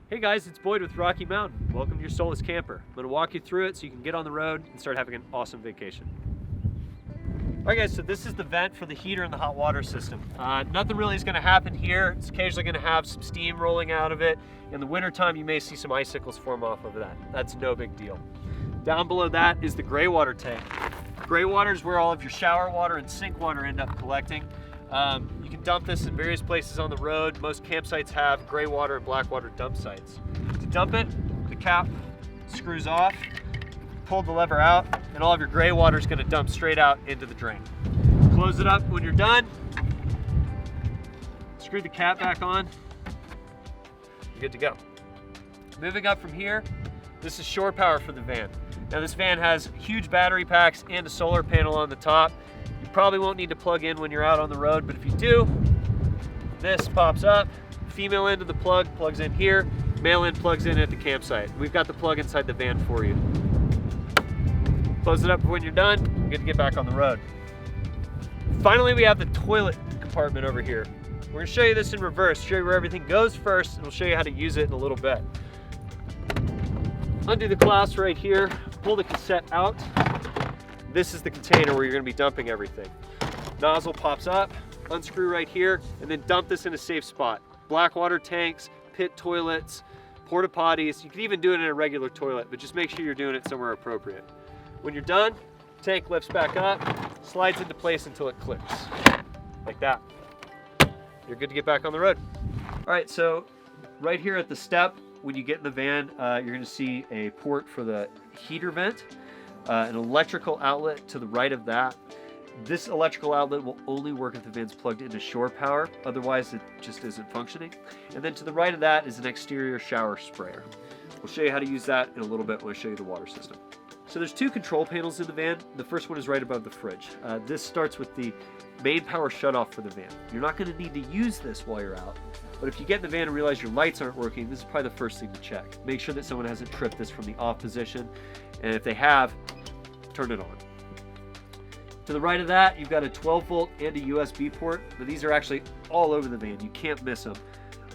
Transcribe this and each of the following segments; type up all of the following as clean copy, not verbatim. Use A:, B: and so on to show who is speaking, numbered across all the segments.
A: Hey guys, it's Boyd with Rocky Mountain. Welcome to your Solis camper. I'm going to walk you through it so you can get on the road and start having an awesome vacation. Alright guys, so this is the vent for the heater and the hot water system. Nothing really is going to happen here. It's occasionally going to have some steam rolling out of it. In the wintertime, you may see some icicles form off of that. That's no big deal. Down below that is the gray water tank. Gray water is where all of your shower water and sink water end up collecting. You can dump this in various places on the road. Most campsites have gray water and black water dump sites. To dump it, the cap screws off, pull the lever out, and all of your gray water is going to dump straight out into the drain. Close it up when you're done. Screw the cap back on. You're good to go. Moving up from here, this is shore power for the van. Now this van has huge battery packs and a solar panel on the top. You probably won't need to plug in when you're out on the road, but if you do, this pops up. Female end of the plug plugs in here. Male end plugs in at the campsite. We've got the plug inside the van for you. Close it up when you're done. You're good to get back on the road. Finally, we have the toilet compartment over here. We're going to show you this in reverse, show you where everything goes first, and we'll show you how to use it in a little bit. Undo the clasp right here, pull the cassette out. This is the container where you're going to be dumping everything. Nozzle pops up, unscrew right here, and then dump this in a safe spot. Black water tanks, pit toilets, porta potties. You can even do it in a regular toilet, but just make sure you're doing it somewhere appropriate. When you're done, tank lifts back up, slides into place until it clicks, like that. You're good to get back on the road. All right, so right here at the step, when you get in the van, you're going to see a port for the heater vent. An electrical outlet to the right of that. This electrical outlet will only work if the van's plugged into shore power, otherwise it just isn't functioning. And then to the right of that is an exterior shower sprayer. We'll show you how to use that in a little bit when I show you the water system. So there's two control panels in the van. The first one is right above the fridge. This starts with the main power shutoff for the van. You're not going to need to use this while you're out, but if you get in the van and realize your lights aren't working, this is probably the first thing to check. Make sure that someone hasn't tripped this from the off position, and if they have, turn it on. To the right of that, you've got a 12 volt and a USB port, but these are actually all over the van. You can't miss them.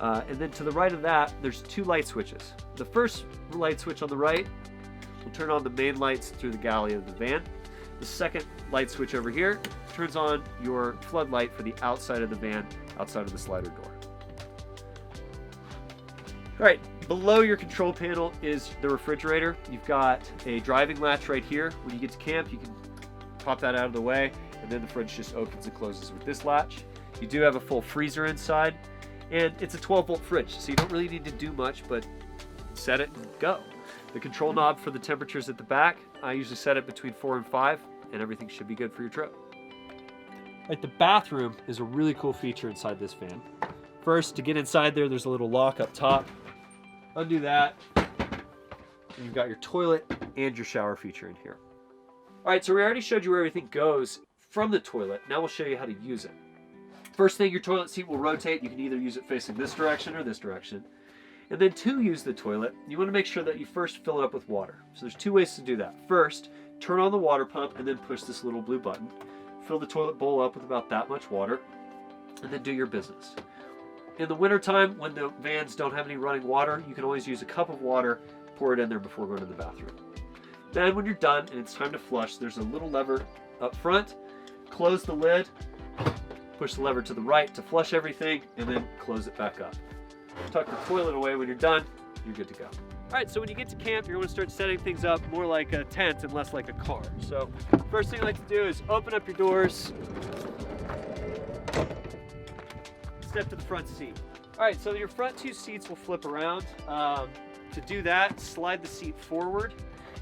A: And then to the right of that, there's two light switches. The first light switch on the right will turn on the main lights through the galley of the van. The second light switch over here turns on your floodlight for the outside of the van, outside of the slider door. All right, below your control panel is the refrigerator. You've got a driving latch right here. When you get to camp, you can pop that out of the way, and then the fridge just opens and closes with this latch. You do have a full freezer inside, and it's a 12 volt fridge, so you don't really need to do much, but set it and go. The control knob for the temperatures at the back, I usually set it between 4 and 5, and everything should be good for your trip. Right, the bathroom is a really cool feature inside this van. First, to get inside there, there's a little lock up top. Undo that, and you've got your toilet and your shower feature in here. All right, so we already showed you where everything goes from the toilet. Now we'll show you how to use it. First thing, your toilet seat will rotate. You can either use it facing this direction or this direction. And then to use the toilet, you want to make sure that you first fill it up with water. So there's two ways to do that. First, turn on the water pump and then push this little blue button. Fill the toilet bowl up with about that much water, and then do your business. In the wintertime, when the vans don't have any running water, you can always use a cup of water, pour it in there before going to the bathroom. Then when you're done and it's time to flush, there's a little lever up front. Close the lid, push the lever to the right to flush everything, and then close it back up. Tuck the toilet away. When you're done, you're good to go. All right, so when you get to camp, you're going to start setting things up more like a tent and less like a car. So first thing I like to do is open up your doors, step to the front seat. All right, so your front two seats will flip around. To do that, slide the seat forward.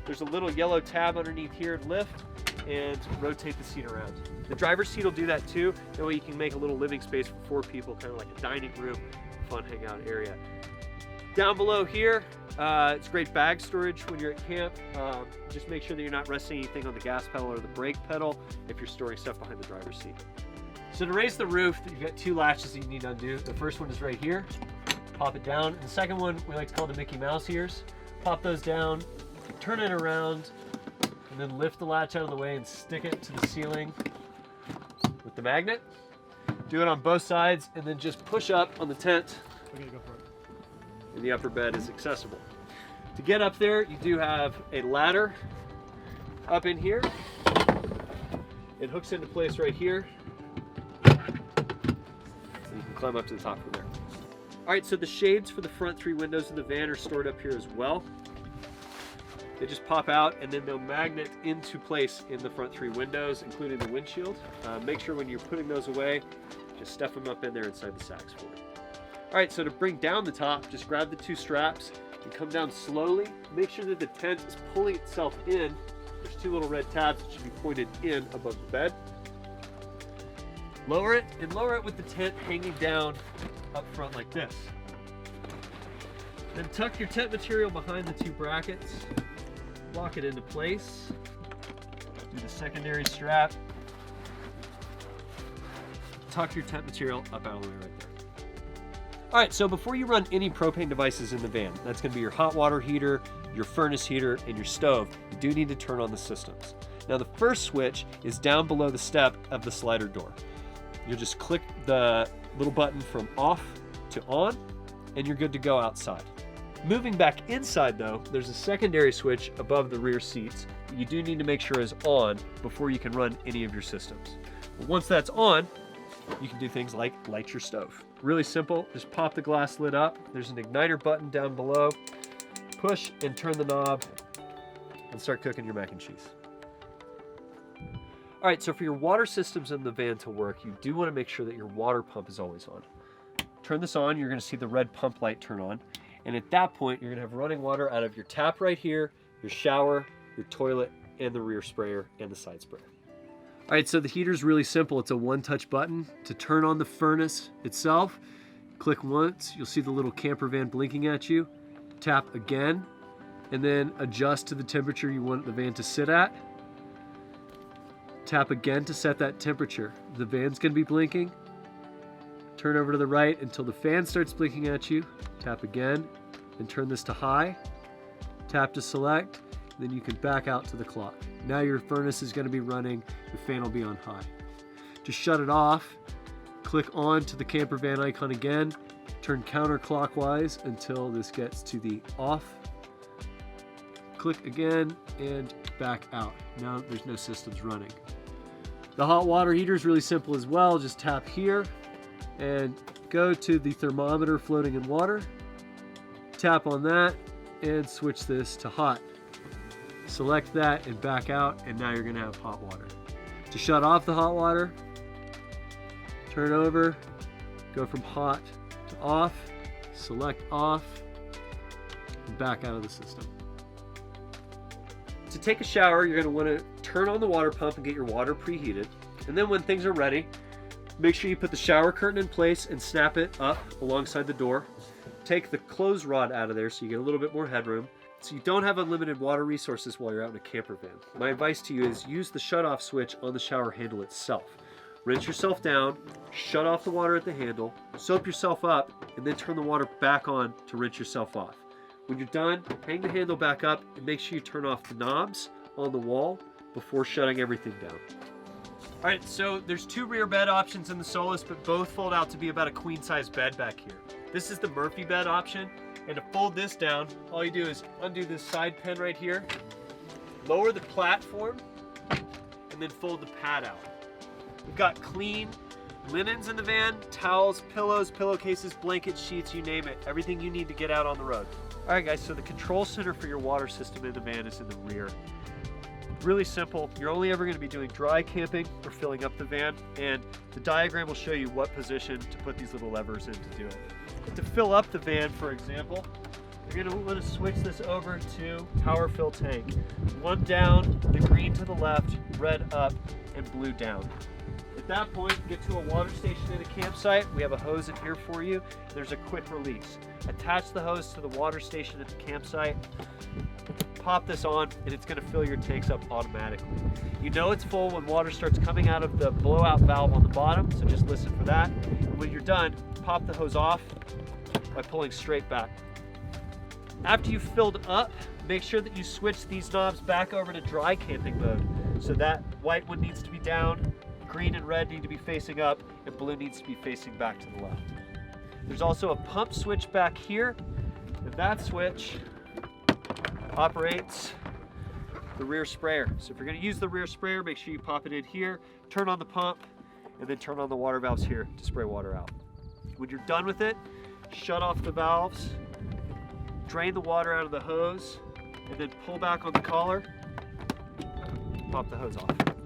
A: There's a little yellow tab underneath here, lift, and rotate the seat around. The driver's seat will do that too. That way you can make a little living space for 4 people, kind of like a dining room, fun hangout area. Down below here, it's great bag storage when you're at camp. Just make sure that you're not resting anything on the gas pedal or the brake pedal if you're storing stuff behind the driver's seat. So to raise the roof, you've got two latches that you need to undo. The first one is right here. Pop it down. And the second one we like to call the Mickey Mouse ears. Pop those down, turn it around, and then lift the latch out of the way and stick it to the ceiling with the magnet. Do it on both sides, and then just push up on the tent.
B: We're gonna go for it.
A: and the upper bed is accessible. To get up there, you do have a ladder up in here. It hooks into place right here. And you can climb up to the top from there. All right, so the shades for the front 3 windows in the van are stored up here as well. They just pop out and then they'll magnet into place in the front 3 windows, including the windshield. Make sure when you're putting those away, just stuff them up in there inside the sacks for you. All right, so to bring down the top, just grab the 2 straps and come down slowly. Make sure that the tent is pulling itself in. There's 2 little red tabs that should be pointed in above the bed. Lower it, and lower it with the tent hanging down up front like this. Then tuck your tent material behind the 2 brackets. Lock it into place. Do the secondary strap. Tuck your tent material up out of the way right there. All right, so before you run any propane devices in the van, that's gonna be your hot water heater, your furnace heater, and your stove, you do need to turn on the systems. Now the first switch is down below the step of the slider door. You'll just click the little button from off to on, and you're good to go outside. Moving back inside though, there's a secondary switch above the rear seats that you do need to make sure is on before you can run any of your systems. But once that's on, you can do things like light your stove. Really simple, just pop the glass lid up. There's an igniter button down below. Push and turn the knob and start cooking your mac and cheese. All right, so for your water systems in the van to work, you do want to make sure that your water pump is always on. Turn this on, you're going to see the red pump light turn on. And at that point, you're going to have running water out of your tap right here, your shower, your toilet, and the rear sprayer and the side sprayer. All right, so the heater is really simple. It's a one-touch button to turn on the furnace itself. Click once, you'll see the little camper van blinking at you. Tap again, and then adjust to the temperature you want the van to sit at. Tap again to set that temperature. The van's gonna be blinking. Turn over to the right until the fan starts blinking at you. Tap again and turn this to high. Tap to select, and then you can back out to the clock. Now your furnace is gonna be running, the fan will be on high. To shut it off, click on to the camper van icon again, turn counterclockwise until this gets to the off. Click again and back out. Now there's no systems running. The hot water heater is really simple as well. Just tap here and go to the thermometer floating in water. Tap on that and switch this to hot. Select that and back out, and now you're gonna have hot water. To shut off the hot water, turn over, go from hot to off, select off, and back out of the system. To take a shower, you're going to want to turn on the water pump and get your water preheated. And then when things are ready, make sure you put the shower curtain in place and snap it up alongside the door. Take the clothes rod out of there so you get a little bit more headroom, so you don't have unlimited water resources while you're out in a camper van. My advice to you is use the shut-off switch on the shower handle itself. Rinse yourself down, shut off the water at the handle, soap yourself up, and then turn the water back on to rinse yourself off. When you're done, hang the handle back up and make sure you turn off the knobs on the wall before shutting everything down. All right, so there's 2 rear bed options in the Solis, but both fold out to be about a queen size bed back here. This is the Murphy bed option, and to fold this down, all you do is undo this side pin right here, lower the platform, and then fold the pad out. We've got clean linens in the van, towels, pillows, pillowcases, blankets, sheets, you name it. Everything you need to get out on the road. All right guys, so the control center for your water system in the van is in the rear. Really simple. You're only ever going to be doing dry camping or filling up the van, and the diagram will show you what position to put these little levers in to do it. But to fill up the van, for example, you're going to want to switch this over to power fill tank. 1 down, the green to the left, red up, and blue down. At that point, get to a water station at a campsite. We have a hose in here for you. There's a quick release. Attach the hose to the water station at the campsite. Pop this on, and it's going to fill your tanks up automatically. You know it's full when water starts coming out of the blowout valve on the bottom, so just listen for that. And when you're done, pop the hose off by pulling straight back. After you've filled up, make sure that you switch these knobs back over to dry camping mode. So that white one needs to be down, green and red need to be facing up, and blue needs to be facing back to the left. There's also a pump switch back here. And that switch operates the rear sprayer. So if you're going to use the rear sprayer, make sure you pop it in here, turn on the pump, and then turn on the water valves here to spray water out. When you're done with it, shut off the valves, drain the water out of the hose, and then pull back on the collar, pop the hose off.